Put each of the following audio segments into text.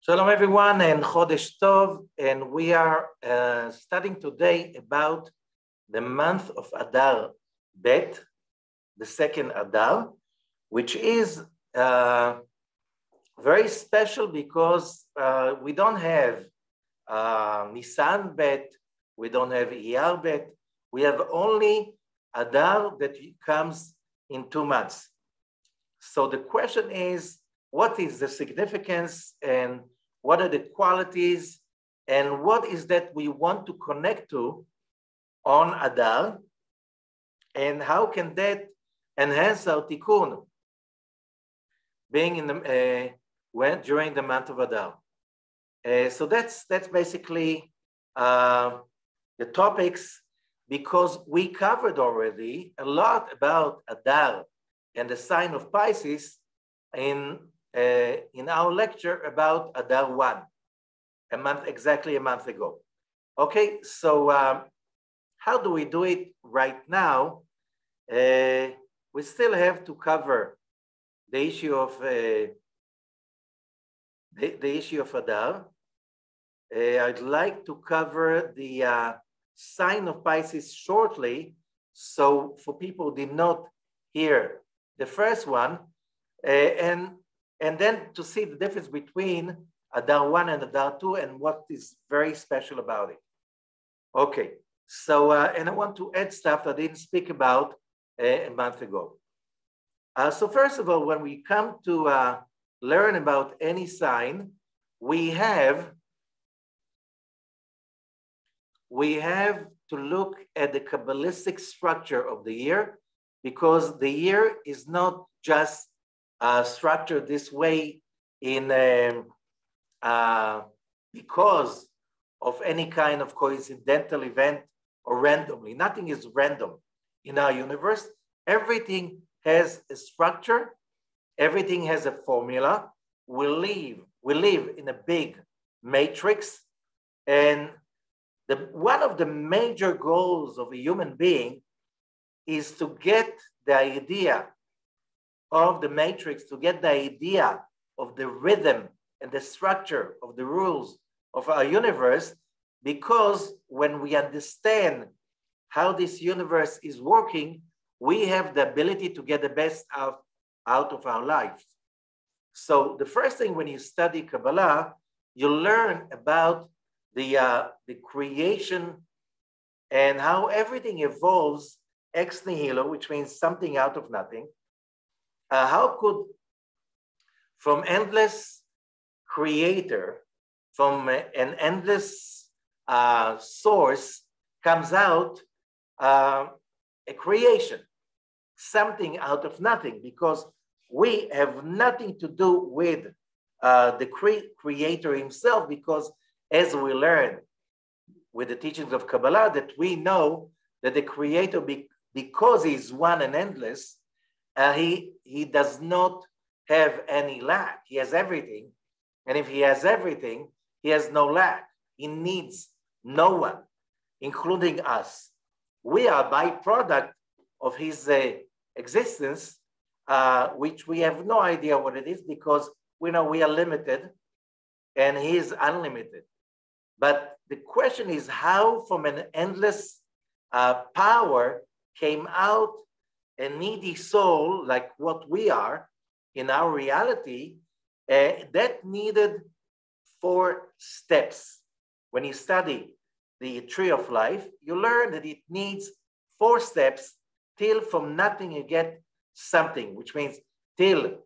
Shalom everyone and Chodesh Tov, and we are studying today about the month of Adar Bet, the second Adar, which is very special because we don't have Nisan Bet, we don't have Iyar Bet, we have only Adar that comes in 2 months. So the question is, what is the significance and what are the qualities and what is that we want to connect to on Adar, and how can that enhance our tikkun being in the during the month of Adar? So that's basically the topics, because we covered already a lot about Adar and the sign of Pisces in our lecture about Adar I, exactly a month ago. Okay, so how do we do it right now? We still have to cover the issue of the issue of Adar. I'd like to cover the sign of Pisces shortly, so for people who did not hear the first one, and then to see the difference between Adar I and Adar II and what is very special about it. Okay, so, and I want to add stuff that I didn't speak about a month ago. So first of all, when we come to learn about any sign, we have to look at the Kabbalistic structure of the year, because the year is not just structured this way in because of any kind of coincidental event or randomly. Nothing is random in our universe. Everything has a structure. Everything has a formula. We live in a big matrix, and one of the major goals of a human being is to get the idea of the matrix, to get the idea of the rhythm and the structure of the rules of our universe, because when we understand how this universe is working, we have the ability to get the best out of our lives. So the first thing when you study Kabbalah, you learn about the creation and how everything evolves ex nihilo, which means something out of nothing. How could, from endless creator, from an endless source, comes out a creation, something out of nothing, because we have nothing to do with the creator himself, because as we learn with the teachings of Kabbalah, that we know that the creator, because he's one and endless, he does not have any lack. He has everything. And if he has everything, he has no lack. He needs no one, including us. We are a byproduct of his existence, which we have no idea what it is, because we know we are limited and he is unlimited. But the question is how from an endless power came out a needy soul like what we are in our reality, that needed 4 steps. When you study the tree of life, you learn that it needs 4 steps till from nothing you get something, which means till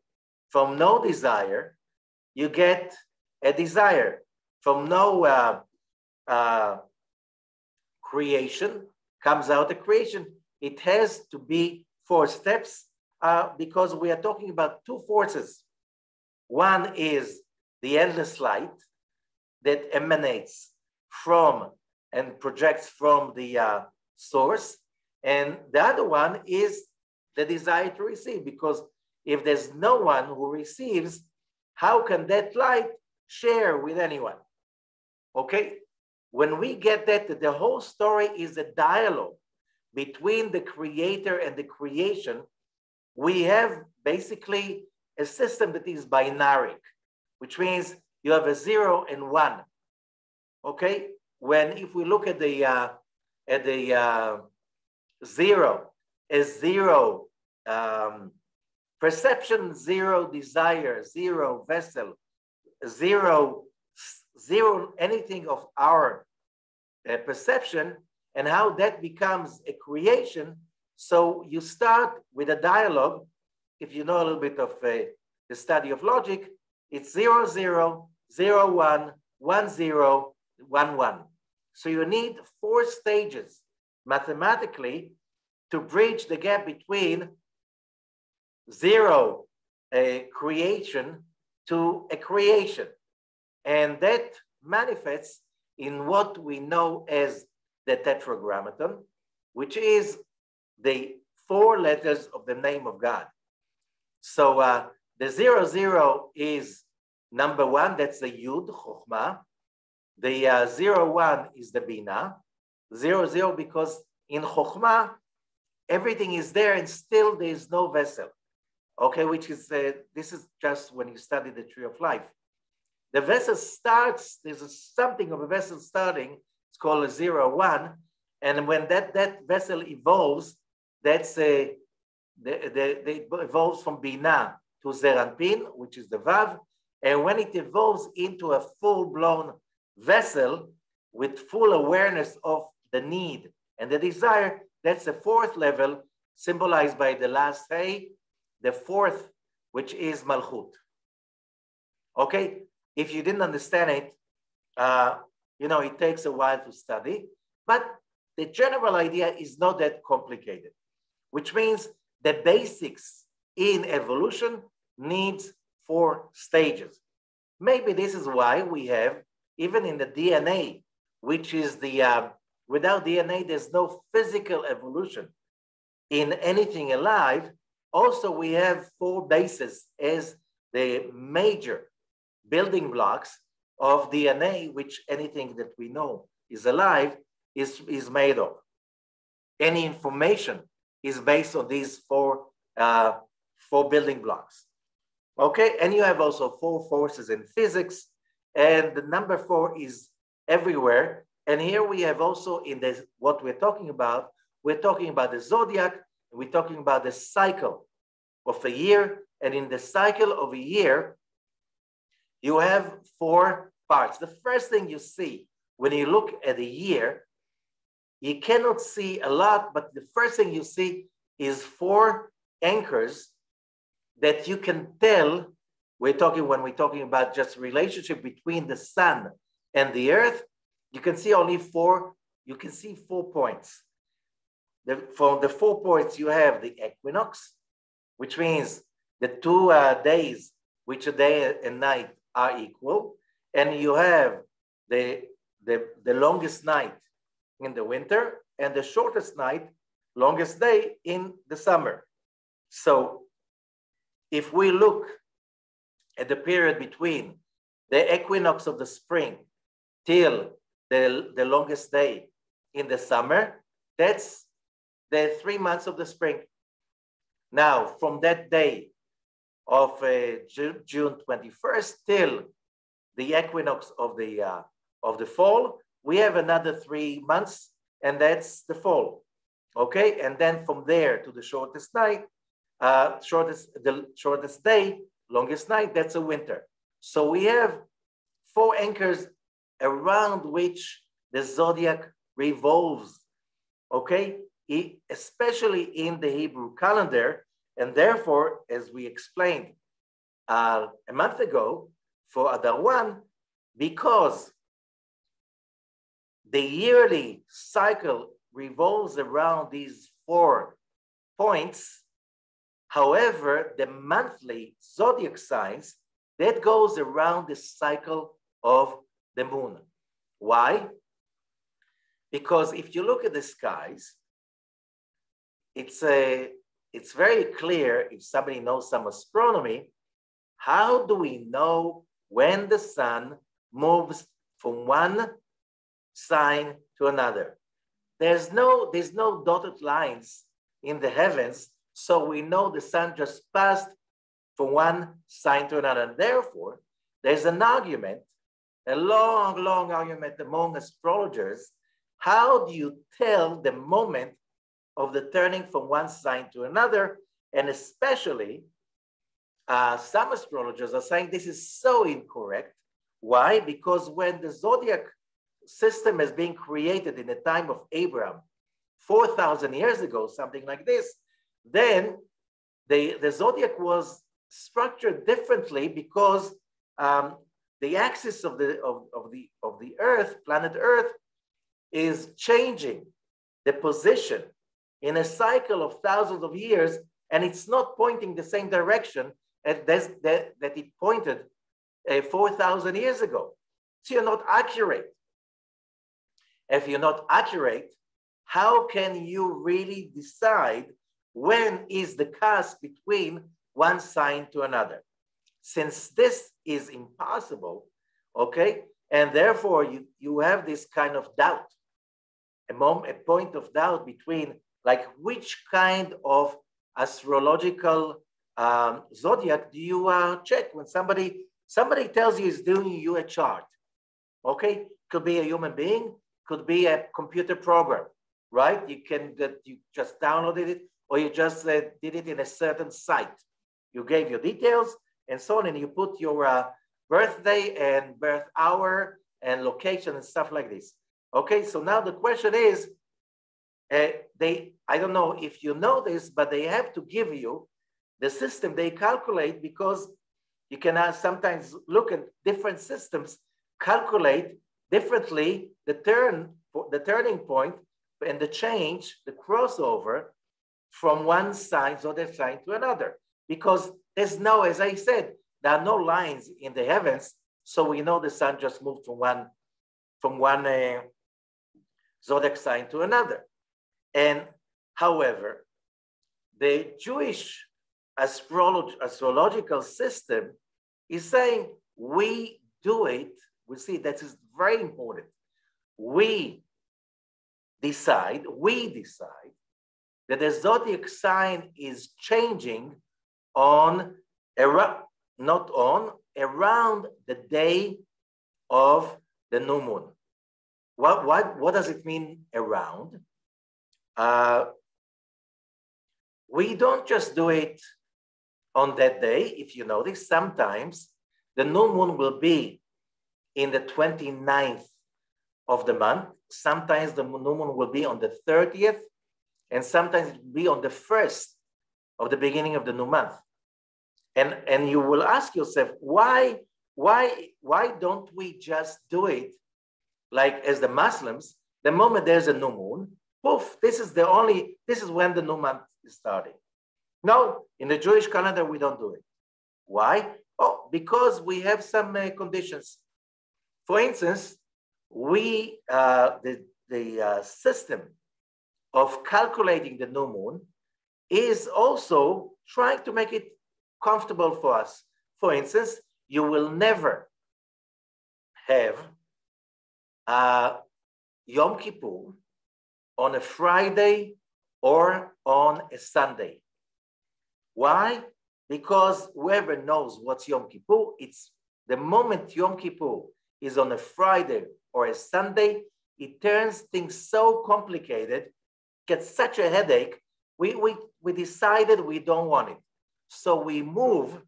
from no desire, you get a desire. From no creation comes out a creation. It has to be 4 steps because we are talking about 2 forces. One is the endless light that emanates from and projects from the source. And the other one is the desire to receive, because if there's no one who receives, how can that light share with anyone? Okay, when we get that the whole story is a dialogue between the creator and the creation, we have basically a system that is binary, which means you have a 0 and 1. Okay, if we look at the 0, a 0 perception, 0 desire, 0 vessel, 0 anything of our perception, and how that becomes a creation. So you start with a dialogue. If you know a little bit of the study of logic, it's 0, 0, 0, 1, 1, 0, 1, 1. So you need 4 stages mathematically to bridge the gap between 0, a creation, to a creation. And that manifests in what we know as the Tetragrammaton, which is the 4 letters of the name of God. So the 0, 0 is number 1, that's the Yud, Chokhmah. The 0, 1 is the Bina. 0, 0, because in Chokhmah, everything is there and still there is no vessel. Okay, which is, this is just when you study the tree of life. The vessel starts, there's something of a vessel starting, it's called a 0, 1. And when that vessel evolves, that's it evolves from Bina to Zeranpin, which is the Vav. And when it evolves into a full-blown vessel with full awareness of the need and the desire, that's the 4th level, symbolized by the last Hey, the 4th, which is Malchut. Okay, if you didn't understand it, it takes a while to study, but the general idea is not that complicated, which means the basics in evolution needs 4 stages. Maybe this is why we have, even in the DNA, which is the, without DNA, there's no physical evolution in anything alive. Also, we have 4 bases as the major building blocks of DNA, which anything that we know is alive is made of. Any information is based on these 4 building blocks. Okay, and you have also 4 forces in physics, and the number 4 is everywhere. And here we have also in this, what we're talking about the zodiac, we're talking about the cycle of a year, and in the cycle of a year, you have 4 parts. The first thing you see when you look at a year, you cannot see a lot, but the first thing you see is 4 anchors that you can tell. When we're talking about just relationship between the sun and the earth, you can see only 4, you can see 4 points. From the 4 points, you have the equinox, which means the 2 days, which a day and night are equal. And you have the longest night in the winter and the shortest night, longest day in the summer. So if we look at the period between the equinox of the spring till the longest day in the summer, that's the 3 months of the spring. Now, from that day of June 21st till the equinox of the fall, we have another 3 months, and that's the fall. Okay, and then from there to the shortest night, the shortest day, longest night, that's a winter. So we have 4 anchors around which the zodiac revolves. Okay, especially in the Hebrew calendar, and therefore, as we explained a month ago, for Adar I, because the yearly cycle revolves around these 4 points. However, the monthly zodiac signs, that goes around the cycle of the moon. Why? Because if you look at the skies, it's very clear, if somebody knows some astronomy, how do we know when the sun moves from one sign to another? There's no dotted lines in the heavens, so we know the sun just passed from one sign to another. And therefore, there's an argument, a long, long argument among astrologers. How do you tell the moment of the turning from one sign to another? And especially, some astrologers are saying this is so incorrect. Why? Because when the zodiac system is being created in the time of Abraham, 4,000 years ago, something like this, then the zodiac was structured differently because the axis of the Earth, planet Earth, is changing the position in a cycle of thousands of years, and it's not pointing the same direction that it pointed 4,000 years ago. So you're not accurate. If you're not accurate, how can you really decide when is the cusp between one sign to another? Since this is impossible, okay, and therefore you have this kind of doubt, a point of doubt between like which kind of astrological zodiac do you check when somebody tells you is doing you a chart, okay? Could be a human being, could be a computer program, right? You just downloaded it, or you just did it in a certain site. You gave your details and so on, and you put your birthday and birth hour and location and stuff like this. Okay, so now the question is, I don't know if you know this, but they have to give you the system they calculate, because you can sometimes look at different systems, calculate differently the turning point and the change, the crossover from one sign, zodiac sign, to another. Because there's no, as I said, there are no lines in the heavens, so we know the sun just moved from one zodiac sign to another. And however, the Jewish astrological system is saying we do it. We see that is very important. We decide that the zodiac sign is changing around the day of the new moon. What does it mean around? We don't just do it on that day. If you notice, sometimes the new moon will be in the 29th of the month. Sometimes the new moon will be on the 30th, and sometimes it will be on the 1st of the beginning of the new month. And you will ask yourself, why don't we just do it like as the Muslims? The moment there's a new moon, poof, this is when the new month is starting. No, in the Jewish calendar, we don't do it. Why? Oh, because we have some conditions. For instance, the system of calculating the new moon is also trying to make it comfortable for us. For instance, you will never have Yom Kippur on a Friday or on a Sunday. Why? Because whoever knows what's Yom Kippur, it's the moment Yom Kippur is on a Friday or a Sunday, it turns things so complicated, gets such a headache. We decided we don't want it. So we move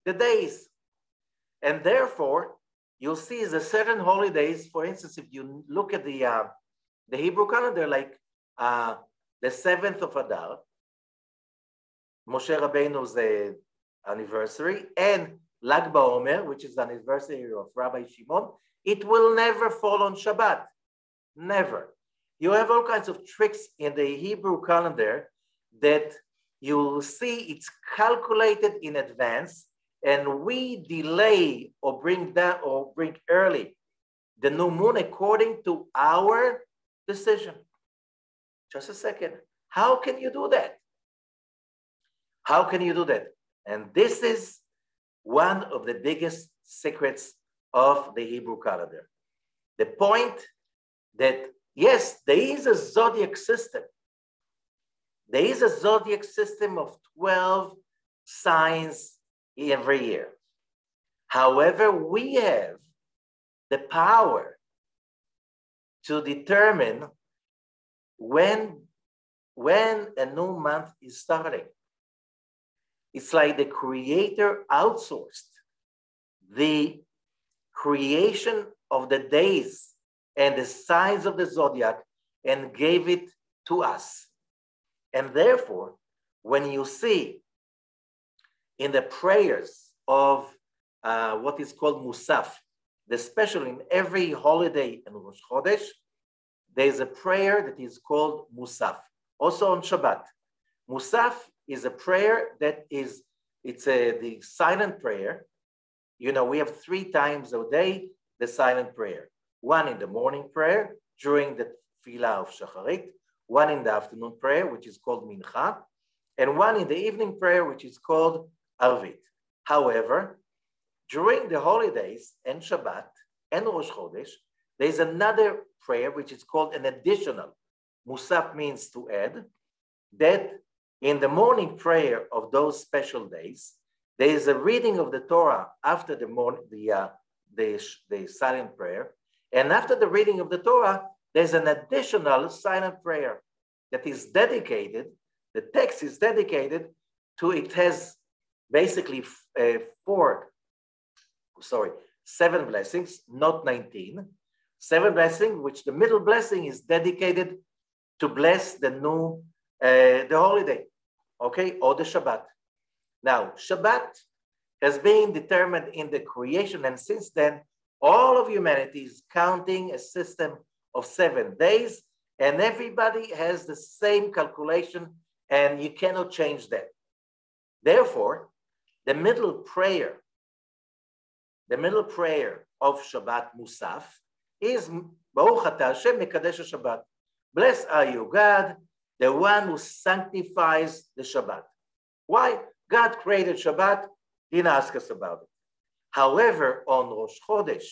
the days. And therefore, you'll see the certain holidays. For instance, if you look at the Hebrew calendar, like the 7th of Adar, Moshe Rabbeinu's anniversary, and Lag BaOmer, which is the anniversary of Rabbi Shimon, it will never fall on Shabbat. Never. You have all kinds of tricks in the Hebrew calendar that you will see it's calculated in advance, and we delay or bring down or bring early the new moon according to our decision. Just a second. How can you do that? How can you do that? And this is one of the biggest secrets of the Hebrew calendar. The point that, yes, there is a zodiac system. There is a zodiac system of 12 signs every year. However, we have the power to determine when a new month is starting. It's like the Creator outsourced the creation of the days and the signs of the zodiac and gave it to us. And therefore, when you see in the prayers of what is called Musaf, especially in every holiday in Rosh Chodesh, there's a prayer that is called Musaf. Also on Shabbat. Musaf is a prayer that is, the silent prayer. You know, we have 3 times a day the silent prayer. One in the morning prayer during the Tefillah of Shacharit, one in the afternoon prayer, which is called Mincha, and one in the evening prayer, which is called Arvit. However, during the holidays and Shabbat and Rosh Chodesh, there's another prayer which is called an additional. Musaf means to add, that in the morning prayer of those special days, there is a reading of the Torah after the silent prayer. And after the reading of the Torah, there's an additional silent prayer that is dedicated, the text is dedicated to, it has basically 7 blessings, not 19. 7 blessings, which the middle blessing is dedicated to bless the new, the holiday, okay, or the Shabbat. Now, Shabbat has been determined in the creation, and since then, all of humanity is counting a system of 7 days, and everybody has the same calculation, and you cannot change that. Therefore, the middle prayer of Shabbat Musaf is Baruch Atah Hashem Mekadesh Shabbat. Blessed are you, God, the one who sanctifies the Shabbat. Why? God created Shabbat, didn't ask us about it. However, on Rosh Chodesh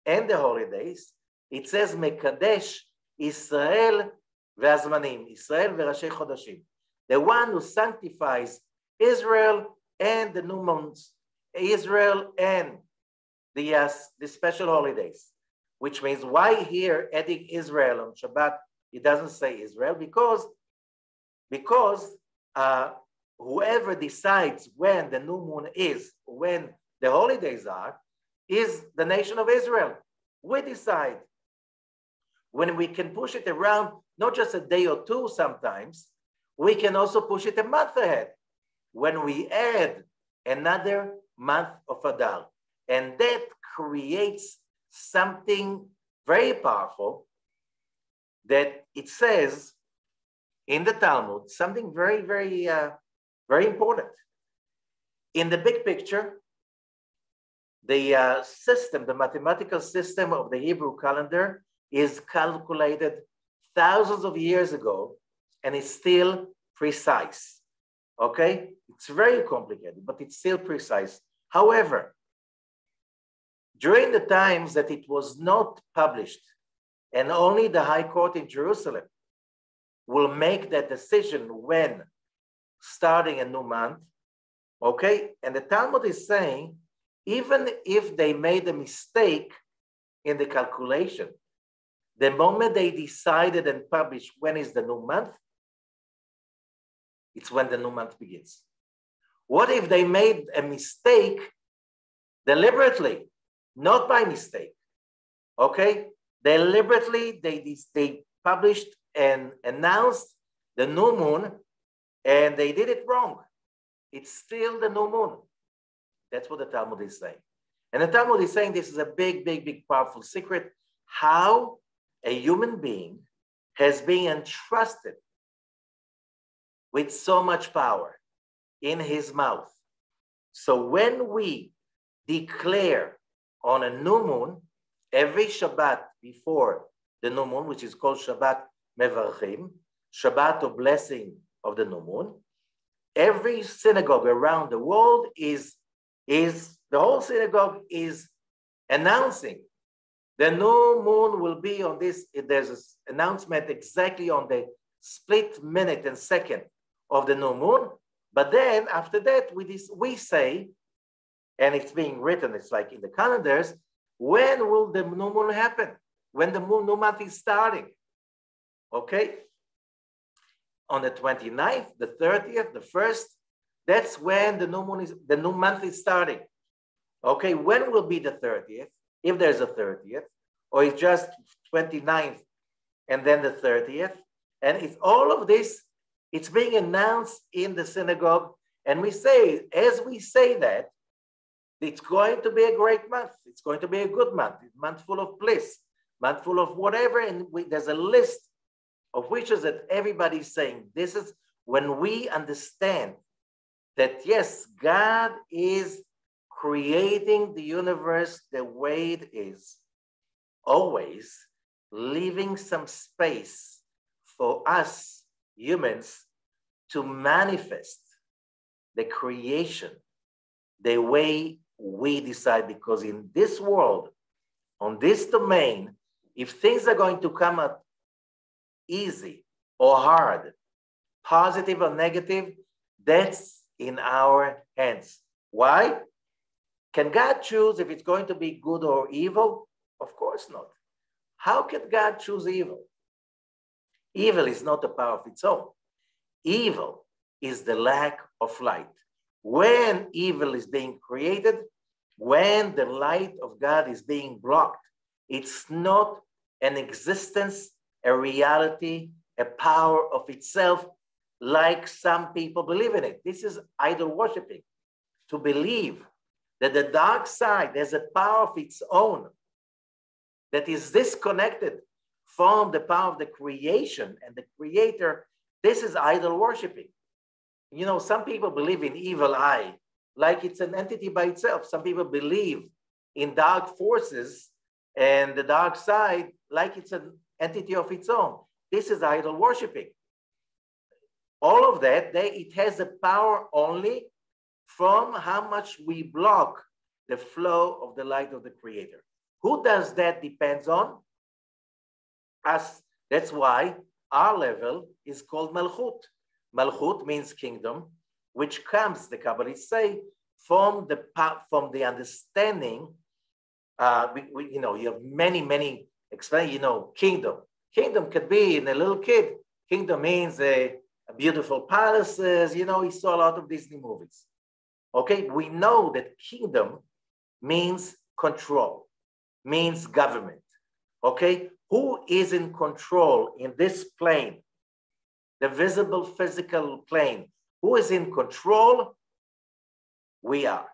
and the holidays, it says Mekadesh Israel ve'azmanim, Israel ve'rashei chodashim. The one who sanctifies Israel and the new months, Israel and the special holidays, which means why here adding Israel on Shabbat, it doesn't say Israel, because whoever decides when the new moon is, when the holidays are, is the nation of Israel. We decide. When we can push it around, not just a day or 2 sometimes, we can also push it a month ahead. When we add another month of Adar, and that creates something very powerful, that it says in the Talmud, something very, very, very important. In the big picture, the system, the mathematical system of the Hebrew calendar is calculated thousands of years ago, and it's still precise, okay? It's very complicated, but it's still precise. However, during the times that it was not published, and only the High Court in Jerusalem will make that decision when starting a new month, okay? And the Talmud is saying, even if they made a mistake in the calculation, the moment they decided and published when is the new month, it's when the new month begins. What if they made a mistake deliberately, not by mistake, okay? Deliberately, they published and announced the new moon, and they did it wrong. It's still the new moon. That's what the Talmud is saying. And the Talmud is saying this is a big, big, big, powerful secret, how a human being has been entrusted with so much power in his mouth. So when we declare on a new moon, every Shabbat before the new moon, which is called Shabbat Mevarchim, Shabbat of blessing of the new moon, every synagogue around the world the whole synagogue is announcing the new moon will be on this. There's an announcement exactly on the split minute and second of the new moon. But then after that, we say, and it's being written, it's like in the calendars, when will the new moon happen? When the new month is starting, okay? On the 29th, the 30th, the 1st, that's when the new month is starting. Okay, when will be the 30th? If there's a 30th, or it's just 29th and then the 30th. And it's all of this, it's being announced in the synagogue. And we say, as we say that, it's going to be a great month. It's going to be a good month. A month full of bliss, month full of whatever. And there's a list of wishes that everybody's saying. This is when we understand that, yes, God is creating the universe the way it is, always leaving some space for us humans to manifest the creation the way we decide. Because in this world, on this domain, if things are going to come up easy or hard, positive or negative, that's in our hands. Why? Can God choose if it's going to be good or evil? Of course not. How can God choose evil? Evil is not a power of its own. Evil is the lack of light. When evil is being created, when the light of God is being blocked, it's not an existence, a reality, a power of itself, like some people believe in it. This is idol worshiping. To believe that the dark side has a power of its own that is disconnected from the power of the creation and the creator, this is idol worshiping. You know, some people believe in evil eye, like it's an entity by itself. Some people believe in dark forces and the dark side, like it's an entity of its own. This is idol worshiping. All of that, it has a power only from how much we block the flow of the light of the creator. Who does that depends on? Us. That's why our level is called Malchut. Malchut means kingdom, which comes, the Kabbalists say, from the understanding. You have many explain. Kingdom. Kingdom could be in a little kid. Kingdom means a beautiful palaces. He saw a lot of Disney movies. Okay, we know that kingdom means control, means government. Okay, who is in control in this plane? The visible physical plane. Who is in control? We are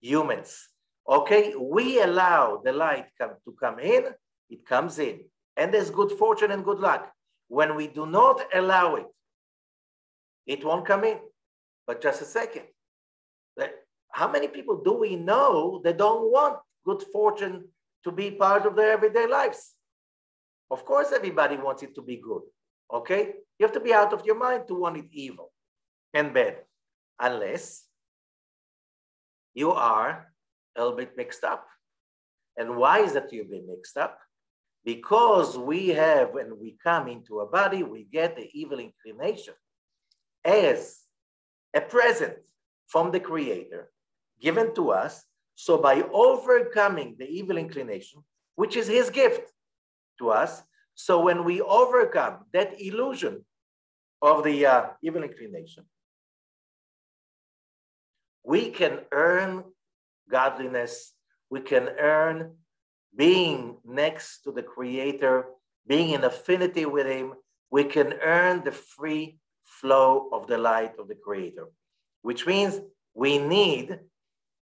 humans. Okay, we allow the light to come in, it comes in. And there's good fortune and good luck. When we do not allow it, it won't come in. But just a second. How many people do we know that don't want good fortune to be part of their everyday lives? Of course, everybody wants it to be good. Okay? You have to be out of your mind to want it evil and bad, unless you are a little bit mixed up. And why is that you've been mixed up? Because when we come into a body, we get the evil inclination as a present from the Creator given to us. So by overcoming the evil inclination, which is his gift to us, so when we overcome that illusion of the evil inclination, we can earn godliness, we can earn being next to the Creator, being in affinity with him, we can earn the free flow of the light of the Creator, which means we need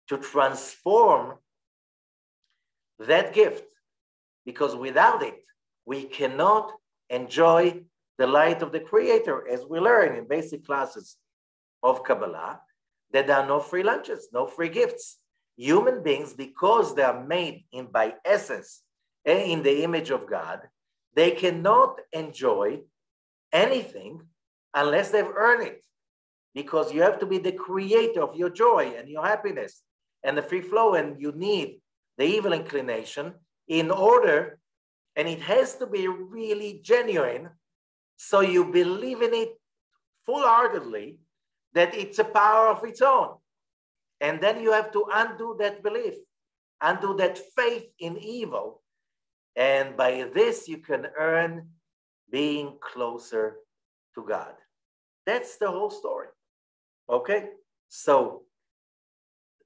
to transform that gift, because without it, we cannot enjoy the light of the Creator, as we learn in basic classes of Kabbalah, that there are no free lunches, no free gifts. Human beings, because they are made by essence and in the image of God, they cannot enjoy anything unless they've earned it, because you have to be the creator of your joy and your happiness and the free flow, and you need the evil inclination in order, and it has to be really genuine, so you believe in it full-heartedly, that it's a power of its own. And then you have to undo that belief, undo that faith in evil. And by this, you can earn being closer to God. That's the whole story. Okay? So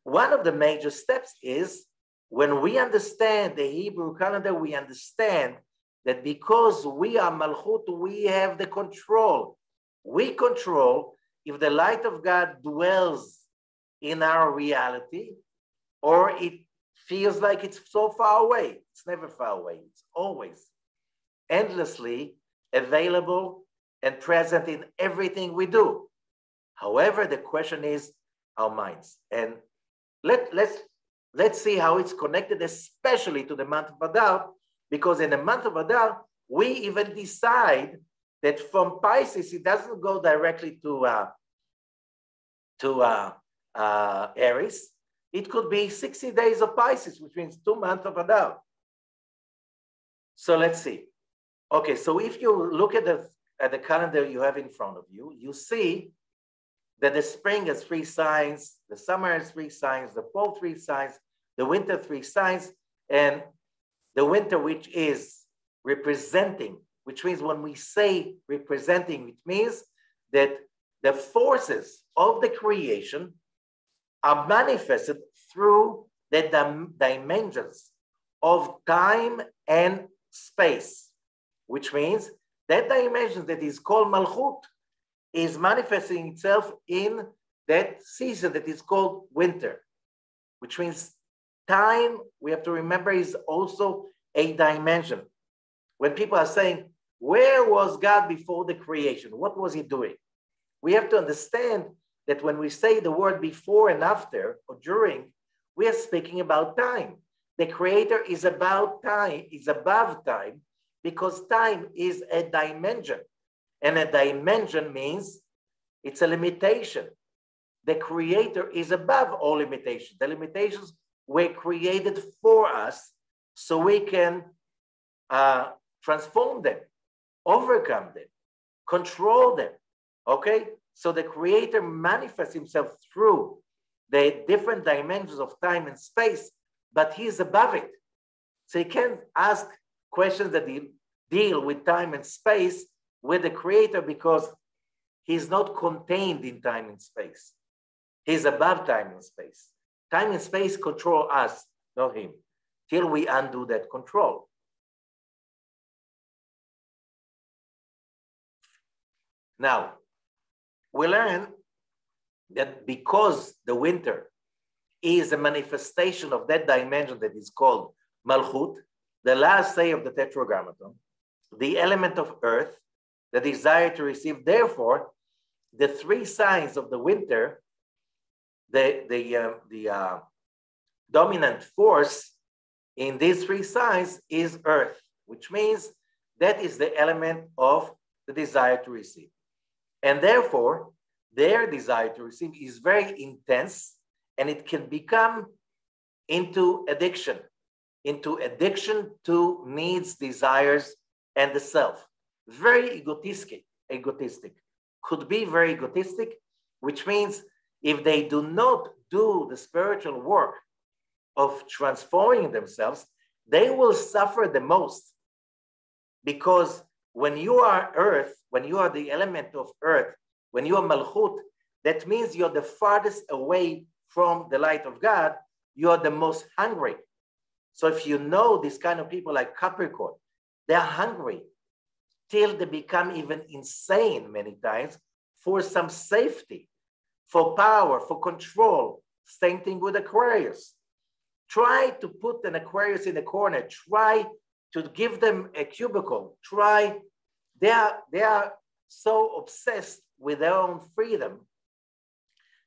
one of the major steps is when we understand the Hebrew calendar, we understand that because we are Malchut, we have the control. We control if the light of God dwells in our reality or it feels like it's so far away. It's never far away. It's always endlessly available and present in everything we do. However, the question is our minds. And let's see how it's connected, especially to the month of Adar, because in the month of Adar, we even decide that from Pisces, it doesn't go directly to Aries. It could be 60 days of Pisces, which means 2 months of Adar. So let's see. Okay, so if you look at the calendar you have in front of you, you see that the spring has 3 signs, the summer has 3 signs, the fall 3 signs, the winter 3 signs, and the winter, which is representing, which means when we say representing, it means that the forces of the creation are manifested through the dimensions of time and space, which means that dimension that is called Malchut is manifesting itself in that season that is called winter, which means time, we have to remember, is also a dimension. When people are saying, where was God before the creation? What was he doing? We have to understand that when we say the word before and after or during, we are speaking about time. The Creator is about time, is above time, because time is a dimension. And a dimension means it's a limitation. The Creator is above all limitations. The limitations were created for us so we can transform them, overcome them, control them, okay? So the Creator manifests himself through the different dimensions of time and space, but he is above it. So you can't ask questions that deal with time and space with the Creator because he's not contained in time and space. He's above time and space. Time and space control us, not him, till we undo that control. Now, we learn that because the winter is a manifestation of that dimension that is called Malchut, the last say of the Tetragrammaton, the element of earth, the desire to receive, therefore, the 3 signs of the winter, the dominant force in these 3 signs is earth, which means that is the element of the desire to receive. And therefore, their desire to receive is very intense, and it can become into addiction to needs, desires, and the self. Very egotistic, could be very egotistic, which means if they do not do the spiritual work of transforming themselves, they will suffer the most. Because when you are earth, when you are the element of earth, when you are Malchut, that means you're the farthest away from the light of God, you are the most hungry. So if you know this kind of people like Capricorn, they're hungry till they become even insane many times for some safety, for power, for control. Same thing with Aquarius. Try to put an Aquarius in a corner. Try to give them a cubicle. They are so obsessed with their own freedom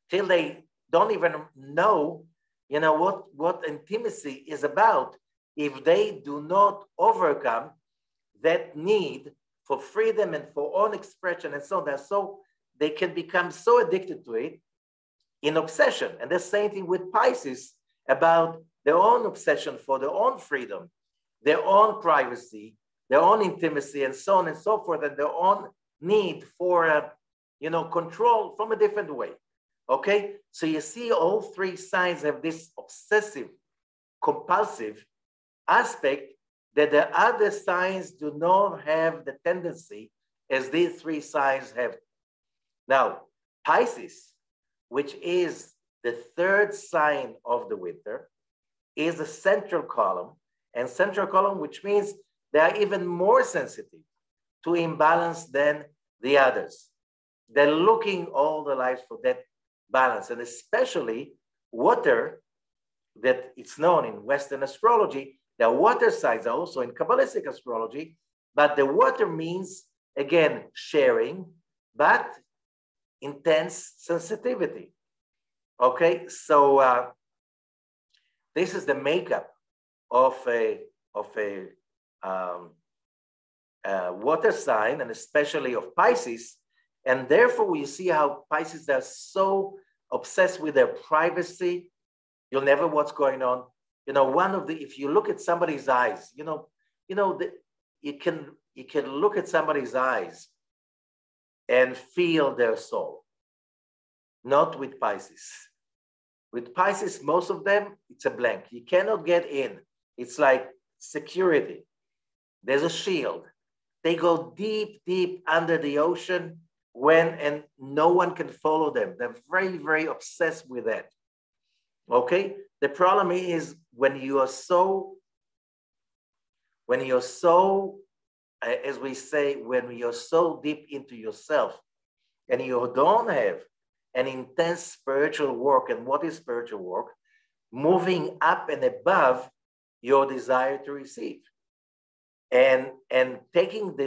till they don't even know, what intimacy is about if they do not overcome that need for freedom and for own expression and so on. So they can become so addicted to it in obsession. And the same thing with Pisces about their own obsession for their own freedom, their own privacy, their own intimacy, and so on and so forth, and their own need for, control from a different way. Okay, so you see all three signs have this obsessive, compulsive aspect that the other signs do not have the tendency as these three signs have. Now, Pisces, which is the third sign of the winter, is the central column, and central column, which means they are even more sensitive to imbalance than the others. They're looking all their lives for that balance, and especially water, that it's known in Western astrology. The water signs are also in Kabbalistic astrology, but the water means, again, sharing, but intense sensitivity. Okay, so this is the makeup of a water sign, and especially of Pisces. And therefore, we see how Pisces are so obsessed with their privacy. You'll never know what's going on. You know, if you look at somebody's eyes, you can look at somebody's eyes and feel their soul. Not with Pisces. With Pisces, most of them, it's a blank. You cannot get in. It's like security. There's a shield. They go deep, deep under the ocean and no one can follow them. They're very, very obsessed with that. Okay? The problem is when you're so, as we say, when you're so deep into yourself and you don't have an intense spiritual work. And what is spiritual work? Moving up and above your desire to receive. And taking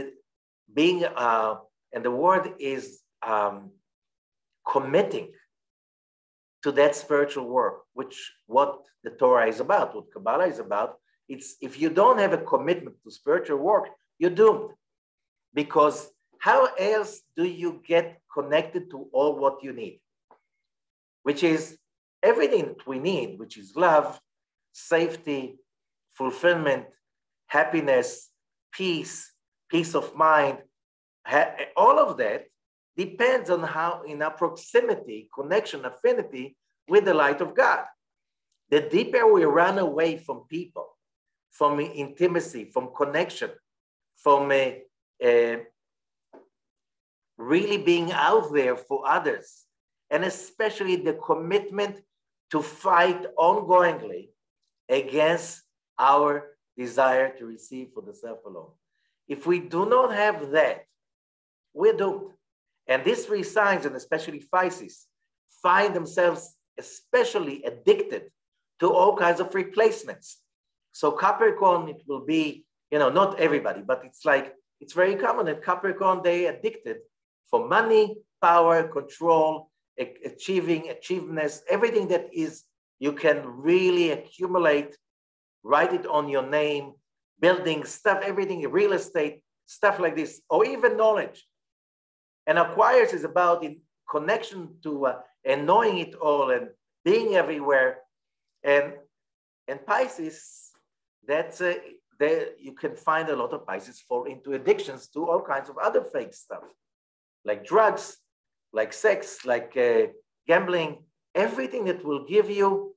and the word is committing to that spiritual work, which what the Torah is about, what Kabbalah is about. It's if you don't have a commitment to spiritual work, you're doomed. Because how else do you get connected to all what you need? Which is everything that we need, which is love, safety, fulfillment, happiness, peace of mind. All of that depends on how in our proximity, connection, affinity with the light of God. The deeper we run away from people, from intimacy, from connection, from really being out there for others, and especially the commitment to fight ongoingly against our desire to receive for the self alone. If we do not have that, we're doomed. And these three signs, and especially Pisces, find themselves especially addicted to all kinds of replacements. So Capricorn, it will be, not everybody, but it's very common that Capricorn, they addicted for money, power, control, achievements, everything that is, you can really accumulate, write it on your name, building stuff, everything, real estate, stuff like this, or even knowledge. And Aquarius is about in connection to and knowing it all and being everywhere. And Pisces, that's there you can find a lot of Pisces fall into addictions to all kinds of other fake stuff, like drugs, like sex, like gambling, everything that will give you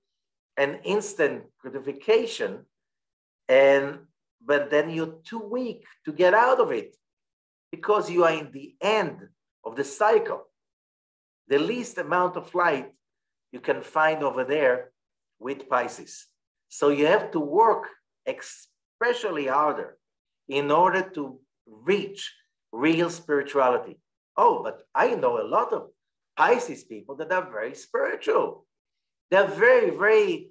an instant gratification, but then you're too weak to get out of it because you are in the end of the cycle. The least amount of light you can find over there with Pisces. So you have to work especially harder in order to reach real spirituality. Oh, but I know a lot of Pisces people that are very spiritual. They're very, very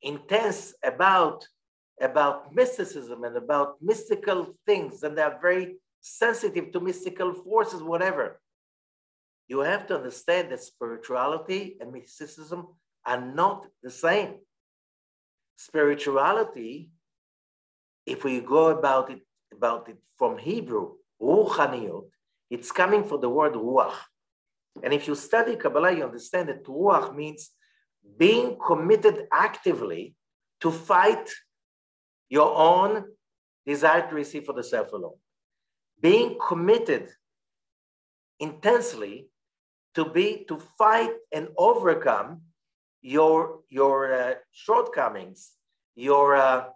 intense about mysticism and about mystical things, and they're very sensitive to mystical forces, whatever. You have to understand that spirituality and mysticism are not the same. Spirituality, if we go about it from Hebrew, ruchaniyut, it's coming from the word ruach. And if you study Kabbalah, you understand that ruach means being committed actively to fight your own desire to receive for the self alone. Being committed intensely to fight and overcome your shortcomings, your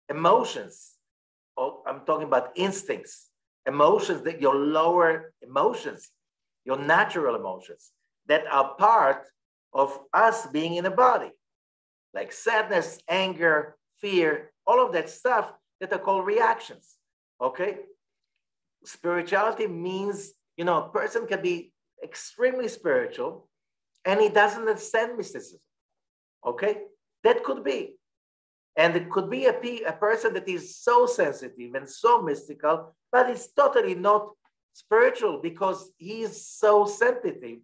emotions. I'm talking about instincts, emotions, that your lower emotions, your natural emotions that are part of us being in a body, like sadness, anger, fear, all of that stuff that are called reactions. Okay? Spirituality means, a person can be extremely spiritual and he doesn't understand mysticism. Okay? That could be. And it could be a person that is so sensitive and so mystical, but it's totally not spiritual because he is so sensitive.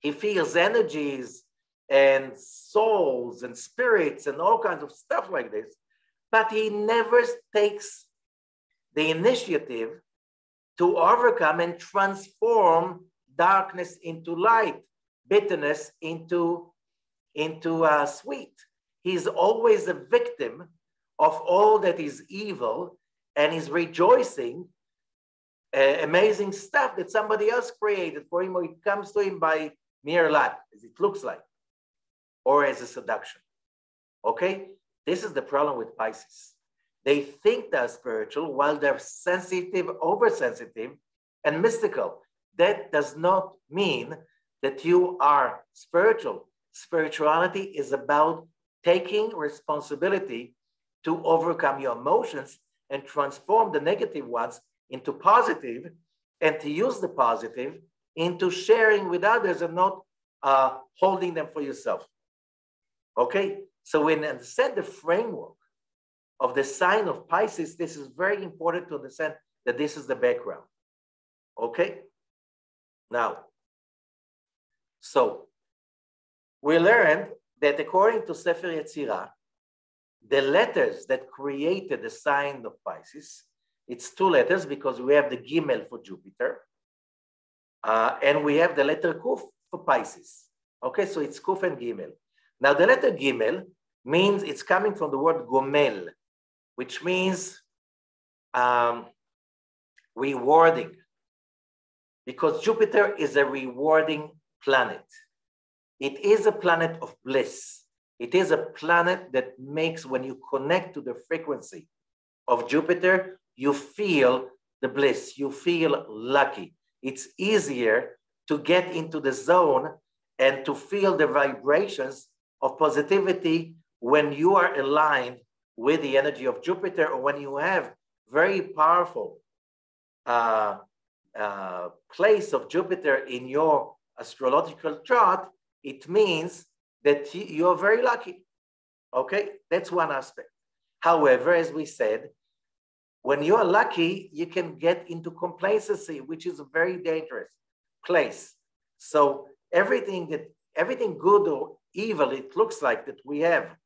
He feels energies and souls and spirits and all kinds of stuff like this, but he never takes the initiative to overcome and transform darkness into light, bitterness into sweet. He's always a victim of all that is evil, and he's rejoicing amazing stuff that somebody else created for him, or it comes to him by mere luck, as it looks like, or as a seduction. Okay? This is the problem with Pisces. They think they're spiritual while they're sensitive, oversensitive, and mystical. That does not mean that you are spiritual. Spirituality is about taking responsibility to overcome your emotions and transform the negative ones into positive, and to use the positive into sharing with others and not holding them for yourself. Okay? So when you understand the framework of the sign of Pisces, this is very important to understand that this is the background. Okay? Now, so we learned that according to Sefer Yetzirah, the letters that created the sign of Pisces, it's two letters because we have the Gimel for Jupiter, and we have the letter Kuf for Pisces. Okay, so it's Kuf and Gimel. Now the letter Gimel means, it's coming from the word Gomel, which means rewarding, because Jupiter is a rewarding planet. It is a planet of bliss. It is a planet that makes, when you connect to the frequency of Jupiter, you feel the bliss, you feel lucky. It's easier to get into the zone and to feel the vibrations of positivity when you are aligned with the energy of Jupiter, or when you have very powerful place of Jupiter in your astrological chart. It means that you're very lucky. Okay, that's one aspect. However, as we said, when you're lucky, you can get into complacency, which is a very dangerous place. So everything good or evil, it looks like that we have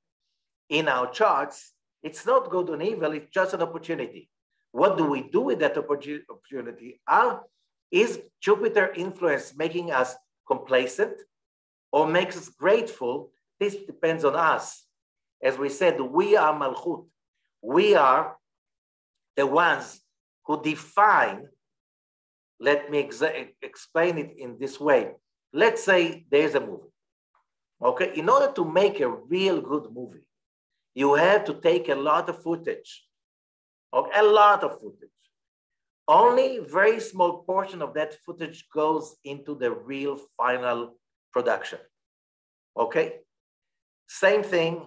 in our charts, it's not good or evil, it's just an opportunity. What do we do with that opportunity? Is Jupiter influence making us complacent or makes us grateful? This depends on us. As we said, we are Malchut. We are the ones who define. Let me explain it in this way. Let's say there's a movie. Okay, in order to make a real good movie, you have to take a lot of footage. Okay, a lot of footage. Only a very small portion of that footage goes into the real final production. Okay? Same thing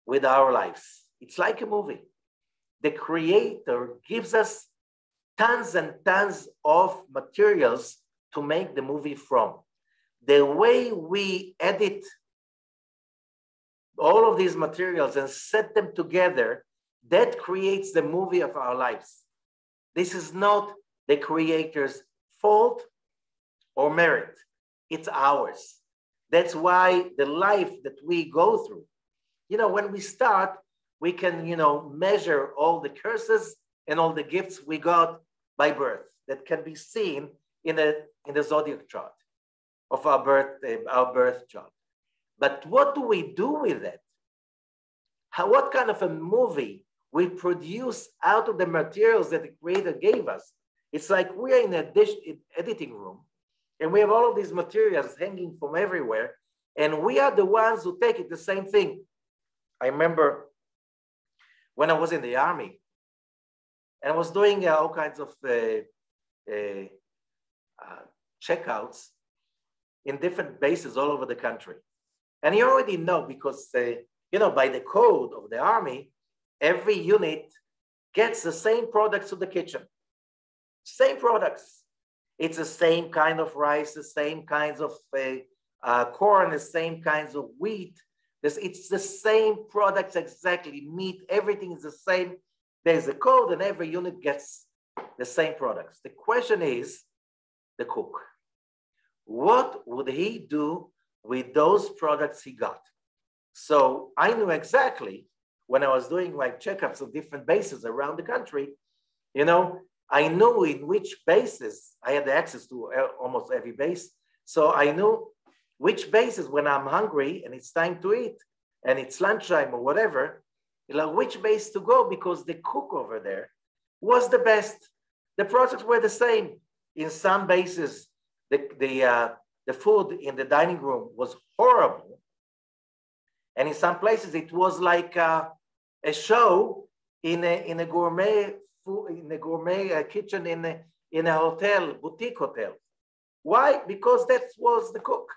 with our lives. It's like a movie. The creator gives us tons and tons of materials to make the movie from. The way we edit all of these materials and set them together, that creates the movie of our lives. This is not the creator's fault or merit. It's ours. That's why the life that we go through, when we start, we can, measure all the curses and all the gifts we got by birth that can be seen in the zodiac chart of our birth chart. But what do we do with it? What kind of a movie we produce out of the materials that the creator gave us? It's like we are in a editing room, and we have all of these materials hanging from everywhere, and we are the ones who take it, the same thing. I remember when I was in the army, and I was doing all kinds of checkouts in different bases all over the country. And you already know, because by the code of the army, every unit gets the same products to the kitchen. Same products. It's the same kind of rice, the same kinds of corn, the same kinds of wheat. It's the same products exactly, meat, everything is the same. There's a code and every unit gets the same products. The question is, the cook. What would he do with those products he got? So I knew exactly when I was doing like checkups of different bases around the country, I knew in which bases I had access to almost every base. So I knew which bases when I'm hungry and it's time to eat and it's lunchtime or whatever, which base to go, because the cook over there was the best. The products were the same. In some bases, the food in the dining room was horrible. And in some places, it was like a show in a gourmet food, in a gourmet kitchen in a hotel, boutique hotel. Why? Because that was the cook.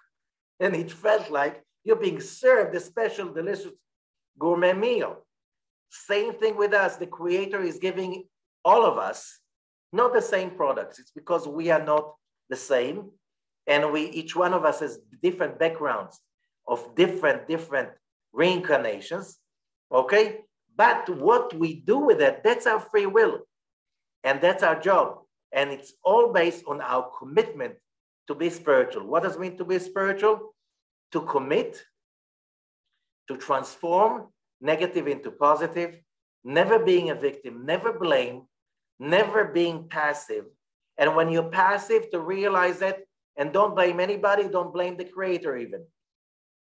And it felt like you're being served a special, delicious gourmet meal. Same thing with us. The Creator is giving all of us not the same products. It's because we are not the same. And each one of us has different backgrounds of different reincarnations, okay? But what we do with it, that's our free will. And that's our job. And it's all based on our commitment to be spiritual. What does it mean to be spiritual? To commit, to transform negative into positive, never being a victim, never blame, never being passive. And when you're passive, to realize that, and don't blame anybody, don't blame the Creator even.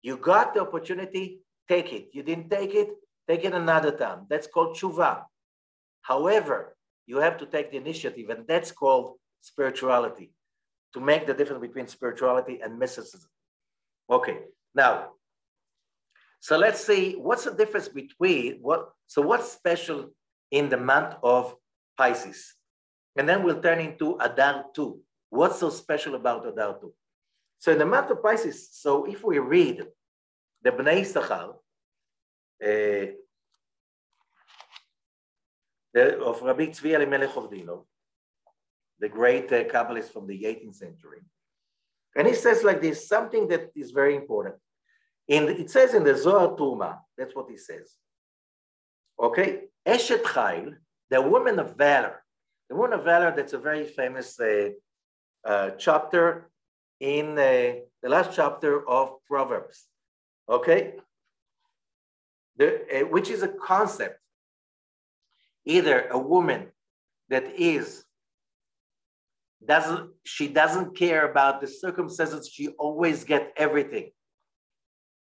You got the opportunity, take it. You didn't take it another time. That's called tshuva. However, you have to take the initiative, and that's called spirituality, to make the difference between spirituality and mysticism. Okay, now, so let's see, what's the difference between, what's special in the month of Pisces? And then we'll turn into Adar II. What's so special about Adar II? So in the month of Pisces, so if we read the Bnei Issachar of Rabbi Tzvi Elimelech Ordino, the great Kabbalist from the 18th century, and he says like this, something that is very important. It says in the Zohar Tuma, that's what he says. Okay, Eshet Chayil, the woman of valor. The woman of valor, that's a very famous chapter in the last chapter of Proverbs. Okay, which is a concept. Either a woman that doesn't care about the circumstances, she always gets everything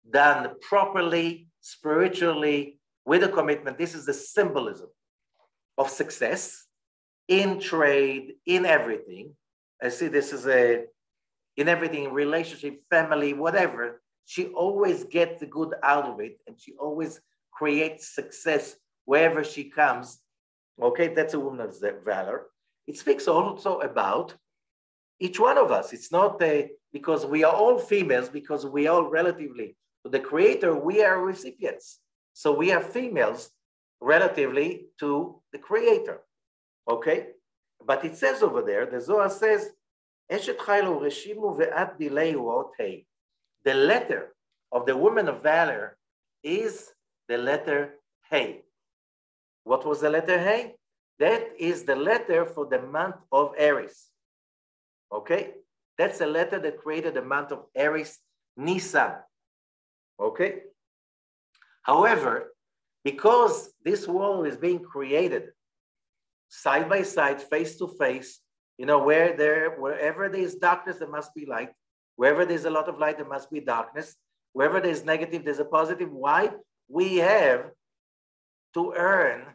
done properly, spiritually, with a commitment. This is the symbolism of success in trade, in everything. I see this is in everything, relationship, family, whatever. She always gets the good out of it, and she always creates success wherever she comes. Okay, that's a woman of valor. It speaks also about each one of us. It's not because we are all females, because we are all relatively to the Creator, we are recipients. So we are females relatively to the Creator. Okay, but it says over there, the Zohar says, the letter of the woman of valor is the letter Hey. What was the letter Hey? That is the letter for the month of Aries. Okay, that's the letter that created the month of Aries, Nisan. Okay, however, because this world is being created side by side, face to face, wherever there is darkness, there must be light. Wherever there's a lot of light, there must be darkness. Wherever there's negative, there's a positive. Why? We have to earn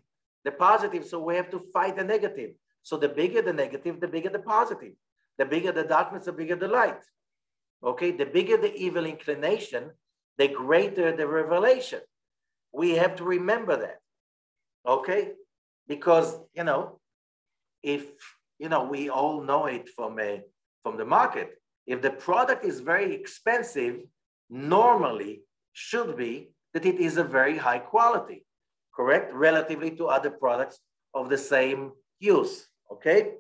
the positive, so we have to fight the negative. So the bigger the negative, the bigger the positive. The bigger the darkness, the bigger the light. Okay, the bigger the evil inclination, the greater the revelation. We have to remember that. Okay, because if we all know it from the market. If the product is very expensive, normally should be that it is a very high quality, correct? Relatively to other products of the same use, okay?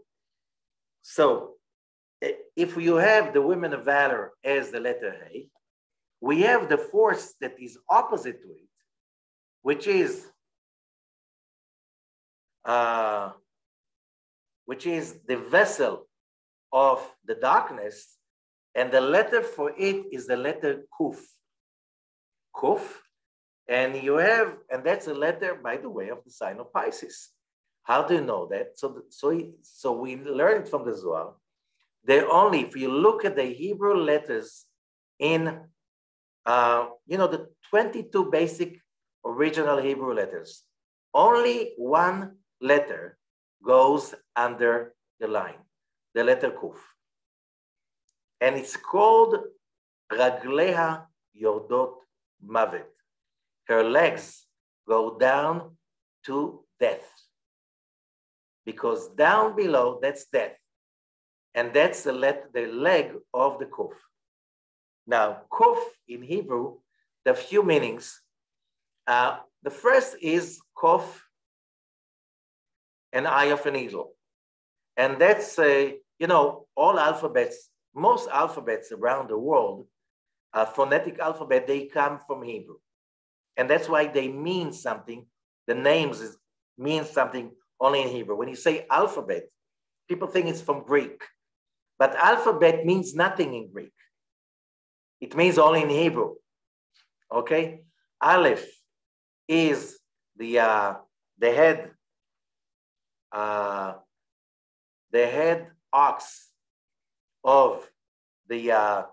So if you have the women of valor as the letter A, we have the force that is opposite to it, which is the vessel of the darkness, and the letter for it is the letter Kuf. Kuf, and that's a letter, by the way, of the sign of Pisces. How do you know that? So we learned from the Zohar. If you look at the Hebrew letters in, the 22 basic original Hebrew letters, only one letter goes under the line, the letter Kuf. And it's called Ragleha Yordot Mavet. Her legs go down to death. Because down below, that's death. And that's the leg of the Kuf. Now, Kuf in Hebrew, there are few meanings. The first is Kof, an eye of an eagle. And that's, all alphabets, most alphabets around the world, phonetic alphabet, they come from Hebrew. And that's why they mean something. The names mean something only in Hebrew. When you say alphabet, people think it's from Greek. But alphabet means nothing in Greek. It means only in Hebrew. Okay? Aleph is the head ox of the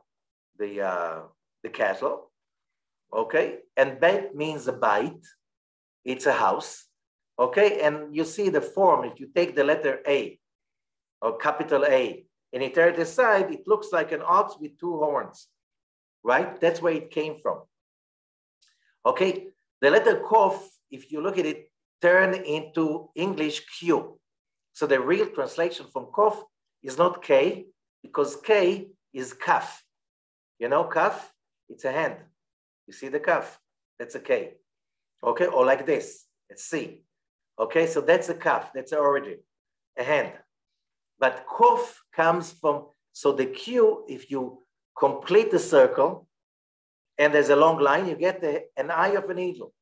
cattle, okay? And bet means a bite. It's a house, okay? And you see the form. If you take the letter A, or capital A, and you turn it aside, it looks like an ox with two horns, right? That's where it came from. Okay, the letter Kof, if you look at it, turn into English Q. So the real translation from Kof is not K, because K is Kaf. You know Kaf? It's a hand. You see the Kaf? That's a K. Okay, or like this, it's C. Okay, so that's a Kaf, that's the origin, a hand. But Kof comes from, so the Q, if you complete the circle, and there's a long line, you get an eye of an eagle.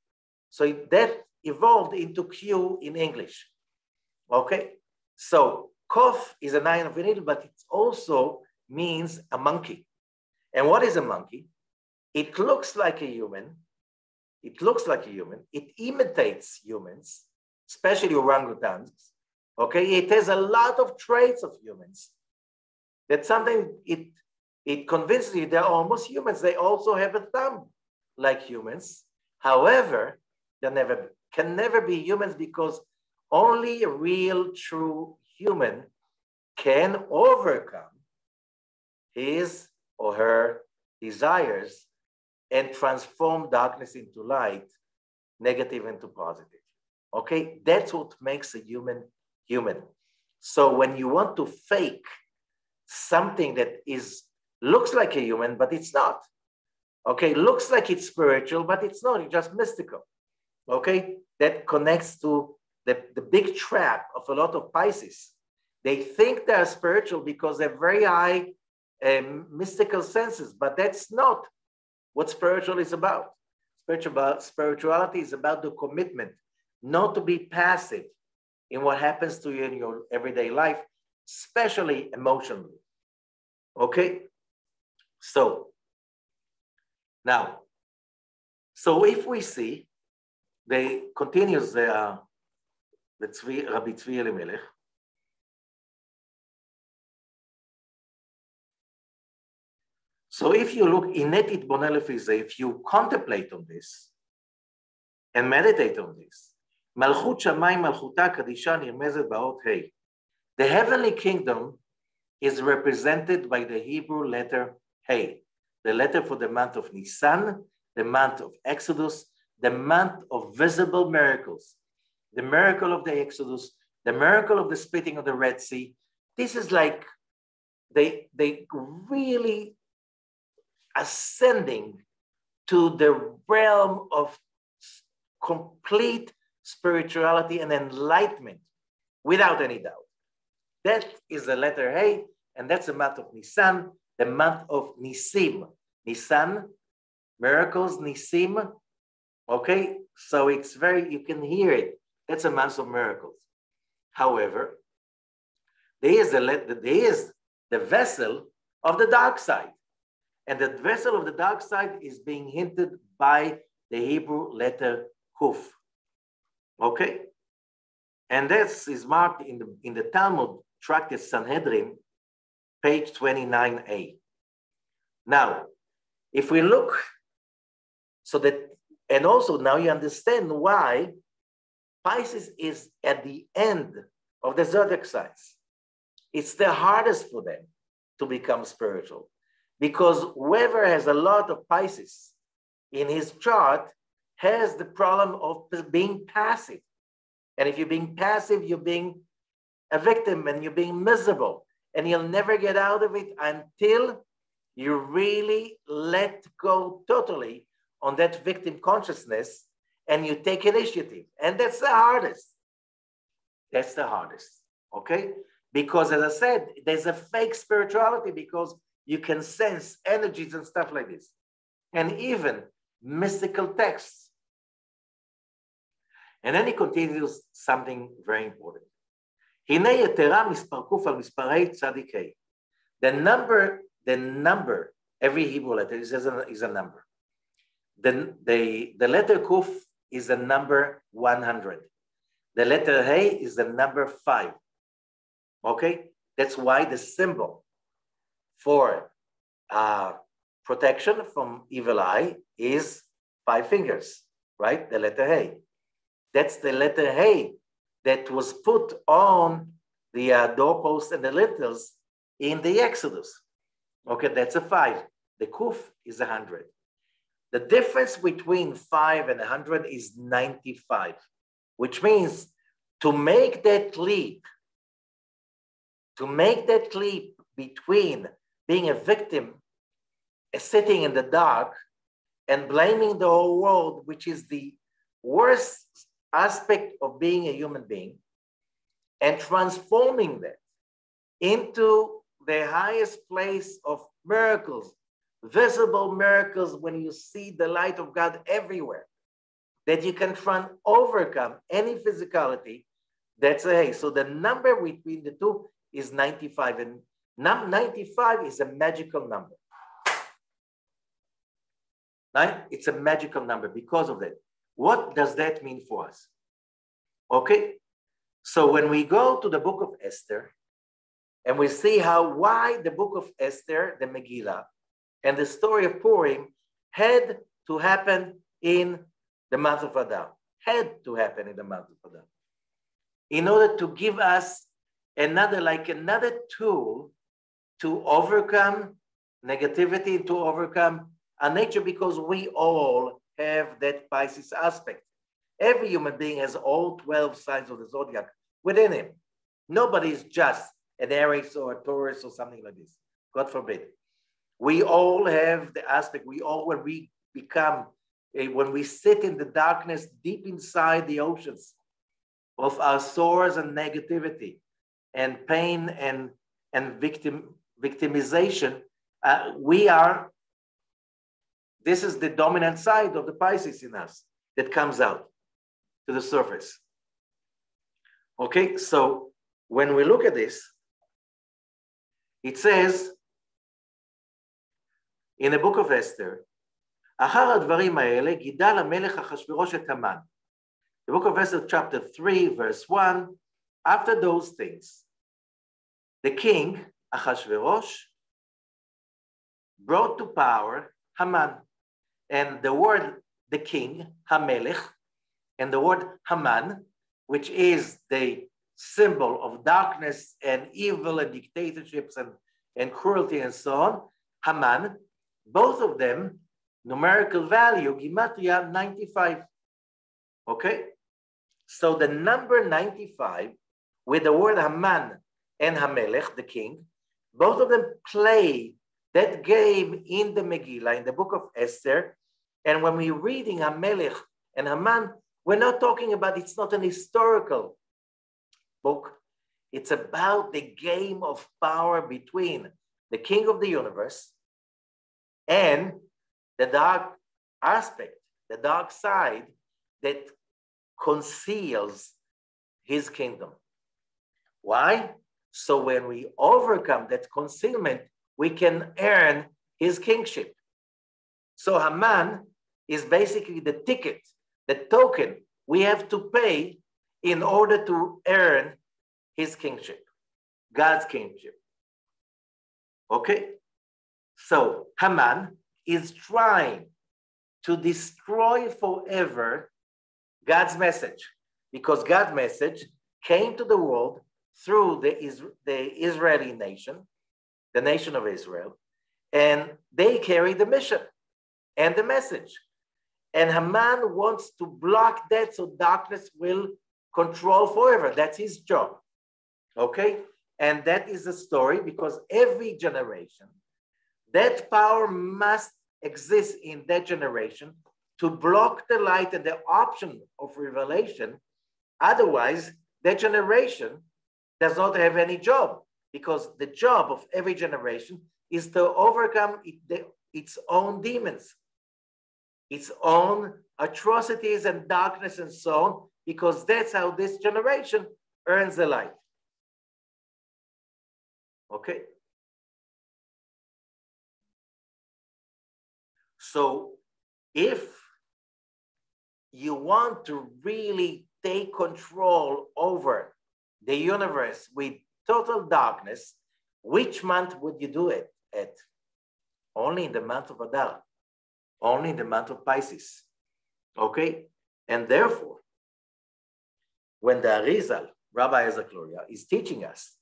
So that evolved into Q in English. Okay, so Kof is an eye of an eagle, but it also means a monkey. And what is a monkey? It looks like a human. It looks like a human. It imitates humans, especially orangutans. Okay, it has a lot of traits of humans. That sometimes it convinces you they're almost humans. They also have a thumb like humans. However, they can never be humans, because only a real, true human can overcome his or her desires and transform darkness into light, negative into positive. Okay, that's what makes a human human. So when you want to fake something that looks like a human, but it's not. Okay, looks like it's spiritual, but it's not, it's just mystical. Okay, that connects to the big trap of a lot of Pisces. They think they're spiritual because they're very high mystical senses, but that's not what spiritual is about. Spirituality is about the commitment, not to be passive in what happens to you in your everyday life, especially emotionally. Okay, so now, so if we see, they continues Rabbi Tzvi Elimelech. So if you look in Netit Bonelefize, if you contemplate on this and meditate on this, Malchut Shamayim Malchuta Kadisha Nirmezet Ba'ot Hei. The heavenly kingdom is represented by the Hebrew letter Hey, the letter for the month of Nisan, the month of Exodus, the month of visible miracles, the miracle of the Exodus, the miracle of the splitting of the Red Sea. This is like they really ascending to the realm of complete spirituality and enlightenment, without any doubt. That is the letter Hey, and that's the month of Nisan, the month of Nisim. Nisan, miracles, Nisim. Okay, so it's very, you can hear it. That's a month of miracles. However, there is the vessel of the dark side. And the vessel of the dark side is being hinted by the Hebrew letter Kuf. Okay? And this is marked in the Talmud Tractate Sanhedrin, page 29a. Now, if we look, so that, and also now you understand why Pisces is at the end of the zodiac signs. It's the hardest for them to become spiritual, because whoever has a lot of Pisces in his chart has the problem of being passive. And if you're being passive, you're being a victim and you're being miserable, and you'll never get out of it until you really let go totally on that victim consciousness and you take initiative. And that's the hardest. That's the hardest, okay? Because as I said, there's a fake spirituality because you can sense energies and stuff like this. And even mystical texts. And then he continues something very important. The number, every Hebrew letter is a number. The letter Kuf is the number 100. The letter Hey is the number 5. Okay? That's why the symbol for protection from evil eye is 5 fingers, right? The letter Hey. That's the letter Hey that was put on the doorposts and the lintels in the Exodus. Okay, that's a 5. The Kuf is 100. The difference between 5 and 100 is 95, which means to make that leap between being a victim, sitting in the dark, and blaming the whole world, which is the worst aspect of being a human being, and transforming that into the highest place of miracles, visible miracles, when you see the light of God everywhere, that you can try and overcome any physicality. That's a Hey. So the number between the two is 95, and 95 is a magical number. It's a magical number because of that. What does that mean for us? Okay, so when we go to the book of Esther, and we see why the book of Esther, the Megillah, and the story of Purim had to happen in the month of Adar. Had to happen in the month of Adar. In order to give us another tool to overcome negativity, to overcome our nature, because we all have that Pisces aspect. Every human being has all 12 signs of the zodiac within him. Nobody is just an Aries or a Taurus or something like this. God forbid. We all have the aspect. We all, when we sit in the darkness deep inside the oceans of our sores and negativity and pain and victimization, this is the dominant side of the Pisces in us that comes out to the surface. Okay, so when we look at this, it says in the book of Esther, אחר הדברים האלה גידל המלך אחשוורוש את המן. The book of Esther, chapter 3, verse 1, after those things, the king, Achashverosh, brought to power Haman. And the word, the king, Hamelech, and the word Haman, which is the symbol of darkness and evil and dictatorships and cruelty and so on, Haman, both of them, numerical value, Gematria 95. Okay? So the number 95 with the word Haman and Hamelech, the king, both of them play that game in the Megillah, in the book of Esther. And when we're reading Hamelech and Haman, we're not talking about, it's not an historical book. It's about the game of power between the king of the universe and the dark aspect, the dark side that conceals his kingdom. Why? So when we overcome that concealment, we can earn his kingship. So Haman is basically the ticket, the token we have to pay in order to earn his kingship, God's kingship. Okay? So Haman is trying to destroy forever God's message, because God's message came to the world through the Israeli nation, the nation of Israel, and they carry the mission and the message. And Haman wants to block that so darkness will control forever. That's his job. Okay? And that is the story, because every generation, that power must exist in that generation to block the light and the option of revelation. Otherwise, that generation does not have any job, because the job of every generation is to overcome its own demons, its own atrocities and darkness and so on, because that's how this generation earns the light. Okay? So if you want to really take control over the universe with total darkness, which month would you do it at? Only in the month of Adar, only in the month of Pisces. Okay? And therefore, when the Arizal, Rabbi Zakloria, is teaching us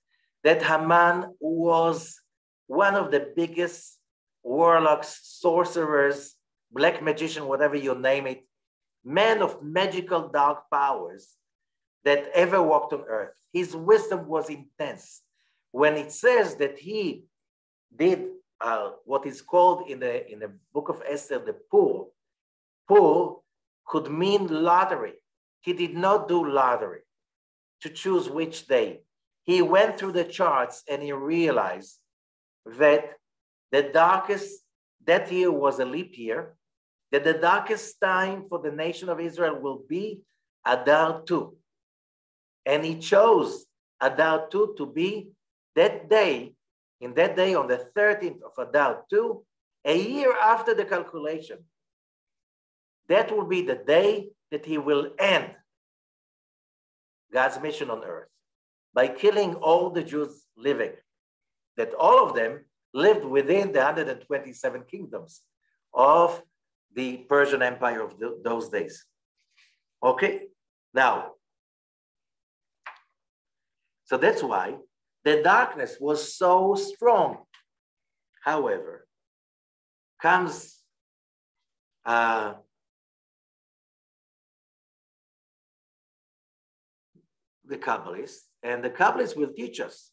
that Haman was one of the biggest warlocks, sorcerers, black magician, whatever you name it, man of magical dark powers that ever walked on earth. His wisdom was intense. When it says that he did what is called in the book of Esther, the pool. Pool could mean lottery. He did not do lottery to choose which day. He went through the charts and he realized that the darkest, that year was a leap year, that the darkest time for the nation of Israel will be Adar II. And he chose Adar II to be that day, in that day on the 13th of Adar II, a year after the calculation. That will be the day that he will end God's mission on earth by killing all the Jews living, that all of them lived within the 127 kingdoms of the Persian Empire of those days. Okay, now, so that's why the darkness was so strong. However, comes the Kabbalists, and the Kabbalists will teach us,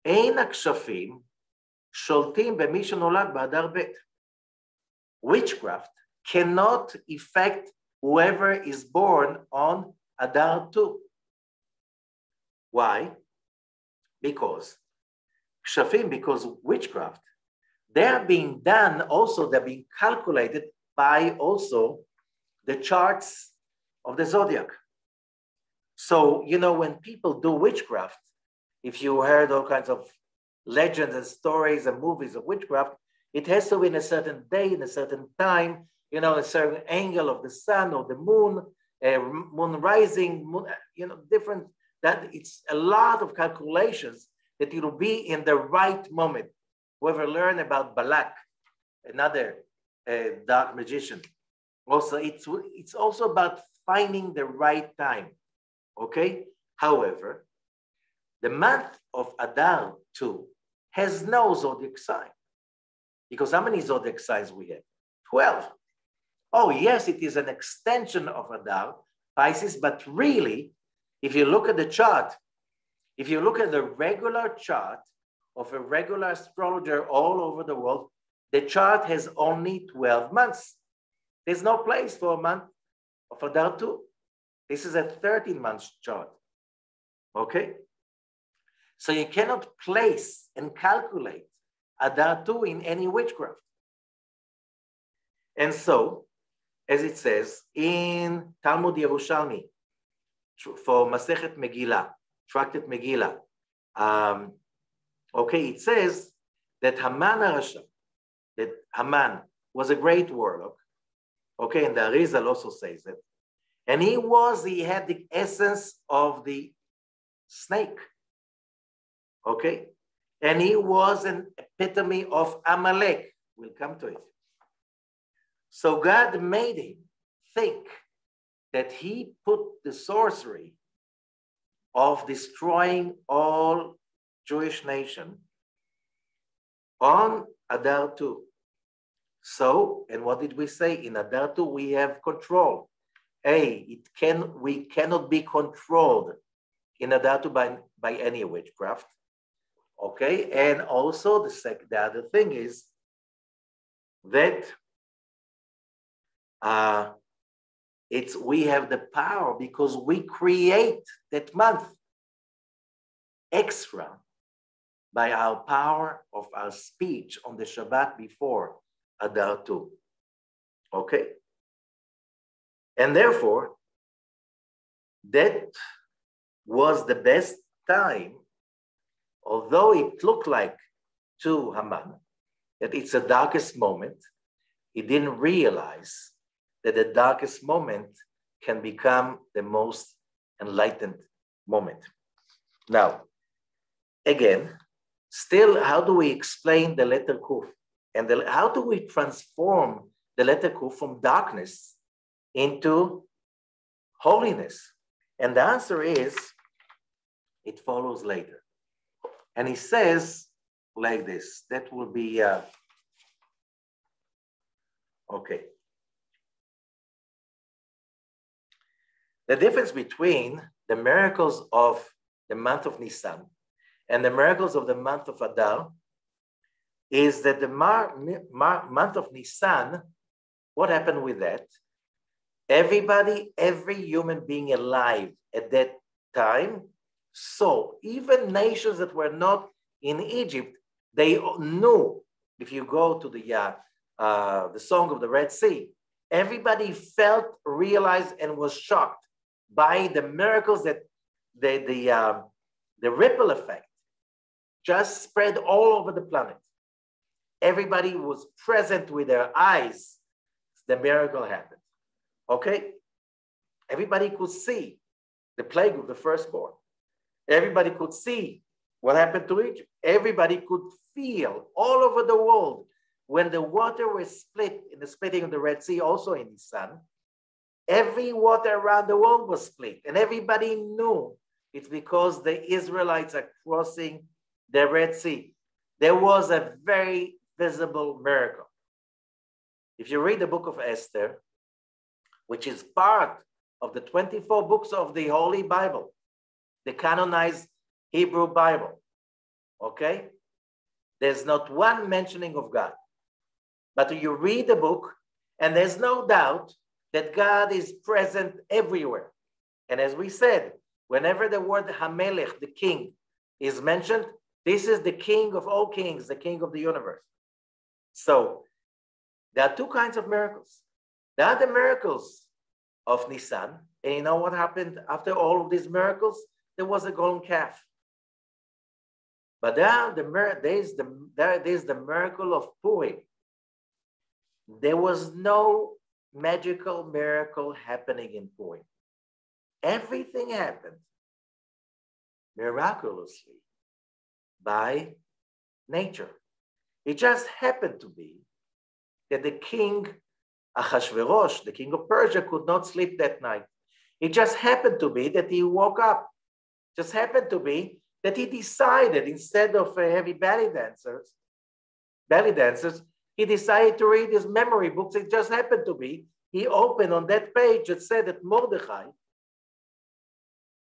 Ein הכשפים שולטים במי שנולד באדר ב'. Witchcraft cannot affect whoever is born on Adar II. Why? Because witchcraft, they're being done also, they're being calculated by also the charts of the zodiac. So, you know, when people do witchcraft, if you heard all kinds of legends and stories and movies of witchcraft, it has to be in a certain day, in a certain time, you know, a certain angle of the sun or the moon, moon rising, moon, you know, different, that it's a lot of calculations that it will be in the right moment. Whoever learned about Balak, another dark magician, also it's also about finding the right time, okay? However, the month of Adar II has no zodiac sign. Because how many zodiac signs we have? 12. Oh, yes, it is an extension of Adar, Pisces, but really, if you look at the chart, if you look at the regular chart of a regular astrologer all over the world, the chart has only 12 months. There's no place for a month of Adar II. This is a 13-month chart, okay? So you cannot place and calculate Adar II in any witchcraft. And so, as it says in Talmud Yerushalmi, for Masechet Megillah, Tractate Megillah, okay, it says that Haman HaRasha, that Haman was a great warlock, okay, and the Arizal also says it, and he had the essence of the snake, okay, and he was an epitome of Amalek. We'll come to it. So God made him think that he put the sorcery of destroying all Jewish nation on Adar II. So, and what did we say? In Adar II, we have control. We cannot be controlled in Adar II by any witchcraft. Okay, and also the other thing is that we have the power because we create that month extra by our power of our speech on the Shabbat before Adar II. Okay? And therefore, that was the best time, although it looked like to Haman that it's the darkest moment, he didn't realize that the darkest moment can become the most enlightened moment. Now, again, still, how do we explain the letter Kuf? And how do we transform the letter Kuf from darkness into holiness? And the answer is, it follows later. And he says like this, that will be, okay. The difference between the miracles of the month of Nisan and the miracles of the month of Adar is that the month of Nisan, what happened with that? Every human being alive at that time saw, even nations that were not in Egypt, they knew. If you go to the Song of the Red Sea, everybody felt, realized, and was shocked by the miracles that the ripple effect just spread all over the planet. Everybody was present with their eyes. The miracle happened. Okay? Everybody could see the plague of the firstborn. Everybody could see what happened to Egypt. Everybody could feel all over the world when the water was split in the splitting of the Red Sea, also in Nisan. Every water around the world was split, and everybody knew it's because the Israelites are crossing the Red Sea. There was a very visible miracle. If you read the book of Esther, which is part of the 24 books of the Holy Bible, the canonized Hebrew Bible, okay? There's not one mentioning of God. But you read the book, and there's no doubt that God is present everywhere. And as we said, whenever the word Hamelech, the king, is mentioned, this is the king of all kings, the king of the universe. So there are two kinds of miracles. There are the miracles of Nisan, and you know what happened after all of these miracles? There was a golden calf. But there's the miracle of Purim. There was no magical miracle happening in Purim. Everything happened miraculously by nature. It just happened to be that the king Ahasuerus, the king of Persia, could not sleep that night. It just happened to be that he woke up Just happened to be that he decided, instead of heavy belly dancers, he decided to read his memory books. It just happened to be, he opened on that page that said that Mordechai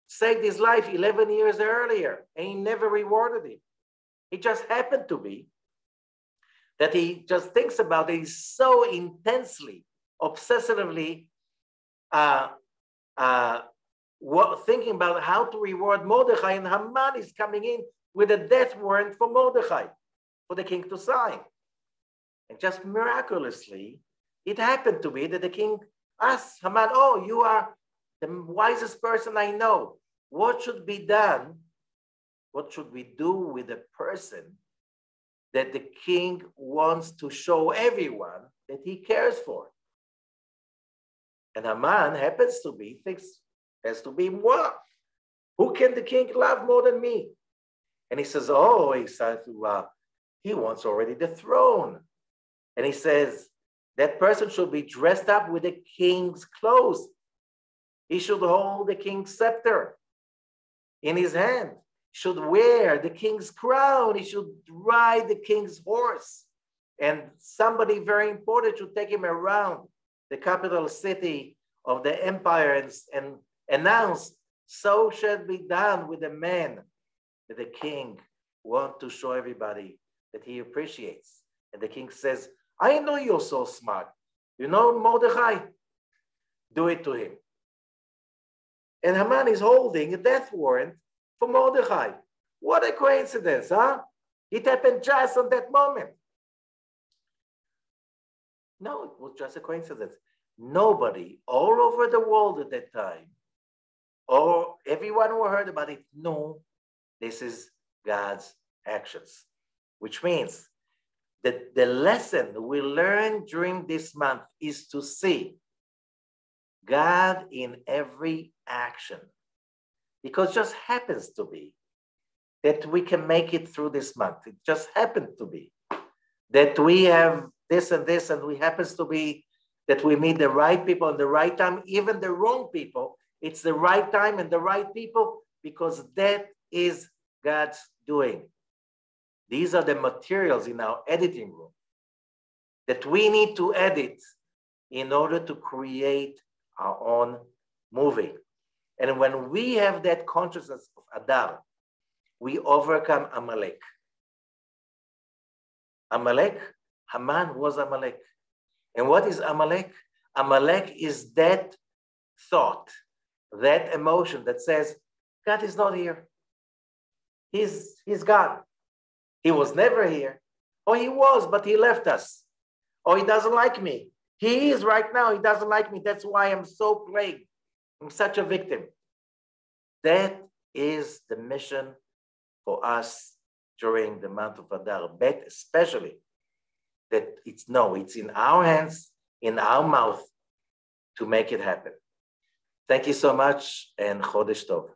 saved his life 11 years earlier, and he never rewarded him. It just happened to be that he just thinks about it. He's so intensely, obsessively thinking about how to reward Mordechai, and Haman is coming in with a death warrant for Mordechai, for the king to sign. And just miraculously, it happened to be that the king asked Haman, oh, you are the wisest person I know. What should be done? What should we do with a person that the king wants to show everyone that he cares for? And Haman happens to be, thinks, has to be moi. Who can the king love more than me? And he says, oh, he wants already the throne. And he says, that person should be dressed up with the king's clothes. He should hold the king's scepter in his hand, should wear the king's crown. He should ride the king's horse. And somebody very important should take him around the capital city of the empire and announce, so shall be done with the man that the king wants to show everybody that he appreciates. And the king says, I know you're so smart. You know Mordechai? Do it to him. And Haman is holding a death warrant for Mordechai. What a coincidence, huh? It happened just on that moment. No, it was just a coincidence. Nobody all over the world at that time, or everyone who heard about it, knew this is God's actions, which means that the lesson we learn during this month is to see God in every action, because it just happens to be that we can make it through this month. It just happened to be that we have this, and we happens to be that we meet the right people at the right time, even the wrong people. It's the right time and the right people, because that is God's doing. These are the materials in our editing room that we need to edit in order to create our own movie. And when we have that consciousness of Adar, we overcome Amalek. Amalek, Haman was Amalek. And what is Amalek? Amalek is that thought, that emotion that says, God is not here. He's gone. He was never here. Or he was, but he left us. Or he doesn't like me. He is right now. He doesn't like me. That's why I'm so plagued. I'm such a victim. That is the mission for us during the month of Adar, but especially that it's in our hands, in our mouth to make it happen. Thank you so much, and Chodesh Tov.